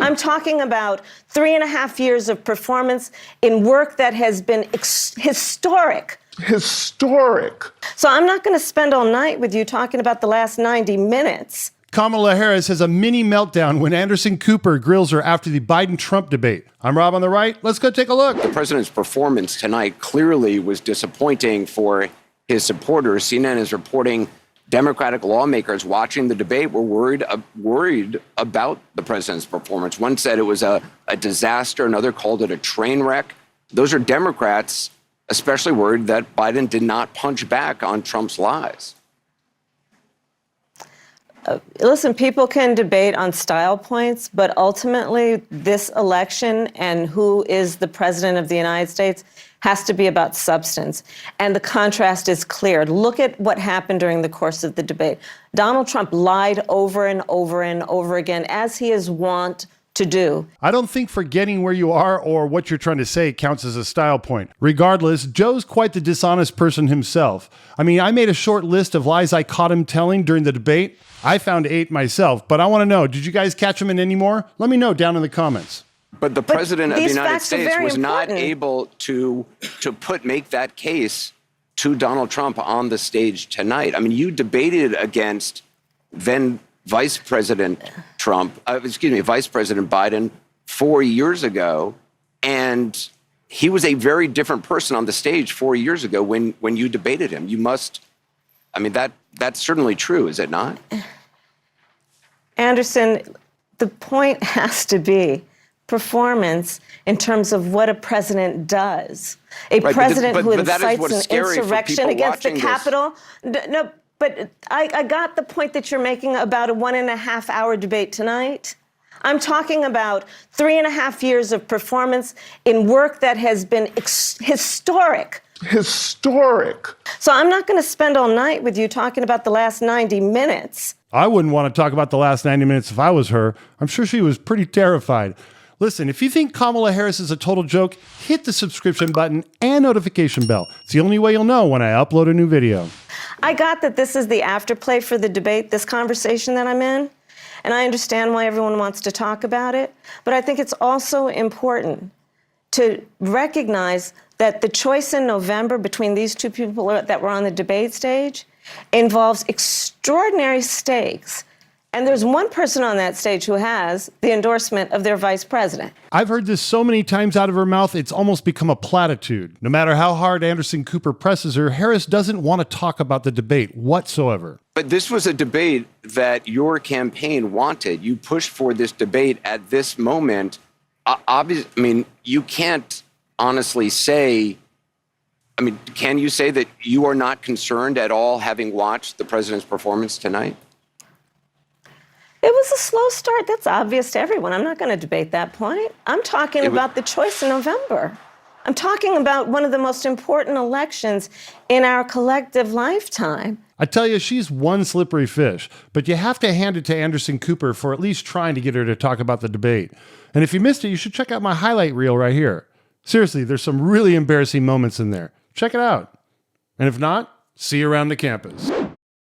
I'm talking about 3.5 years of performance in work that has been historic. Historic. So I'm not going to spend all night with you talking about the last 90 minutes. Kamala Harris has a mini meltdown when Anderson Cooper grills her after the Biden-Trump debate. I'm Rob on the right. Let's go take a look. The president's performance tonight clearly was disappointing for his supporters. CNN is reporting Democratic lawmakers watching the debate were worried about the president's performance. One said it was a disaster. Another called it a train wreck. Those are Democrats especially worried that Biden did not punch back on Trump's lies. Listen, people can debate on style points, but ultimately this election and who is the president of the United States has to be about substance. And the contrast is clear. Look at what happened during the course of the debate. Donald Trump lied over and over and over again, as he is wont to do. I don't think forgetting where you are or what you're trying to say counts as a style point. Regardless, Joe's quite the dishonest person himself. I mean, I made a short list of lies I caught him telling during the debate. I found 8 myself, but I want to know, did you guys catch him in any more? Let me know down in the comments. But the president of the United States was not important. able to make that case to Donald Trump on the stage tonight. I mean, you debated against then Vice President Vice President Biden 4 years ago, and he was a very different person on the stage 4 years ago when you debated him. You must, I mean, that's certainly true, is it not? Anderson, the point has to be performance in terms of what a president does. A president who incites an insurrection against the Capitol. No, but I got the point that you're making about a 1.5-hour debate tonight. I'm talking about 3.5 years of performance in work that has been historic. Historic. So I'm not going to spend all night with you talking about the last 90 minutes. I wouldn't want to talk about the last 90 minutes if I was her. I'm sure she was pretty terrified. Listen, if you think Kamala Harris is a total joke, hit the subscription button and notification bell. It's the only way you'll know when I upload a new video. I got that this is the afterplay for the debate, this conversation that I'm in, and I understand why everyone wants to talk about it, but I think it's also important to recognize that the choice in November between these two people that were on the debate stage involves extraordinary stakes. And there's one person on that stage who has the endorsement of their vice president. I've heard this so many times out of her mouth, it's almost become a platitude. No matter how hard Anderson Cooper presses her, Harris doesn't want to talk about the debate whatsoever. But this was a debate that your campaign wanted. You pushed for this debate at this moment. Obviously, I mean, you can't honestly say, I mean, can you say that you are not concerned at all having watched the president's performance tonight? It was a slow start. That's obvious to everyone. I'm not going to debate that point. I'm talking about the choice in November. I'm talking about one of the most important elections in our collective lifetime. I tell you, she's one slippery fish, but you have to hand it to Anderson Cooper for at least trying to get her to talk about the debate. And if you missed it, you should check out my highlight reel right here. Seriously, there's some really embarrassing moments in there. Check it out. And if not, see you around the campus.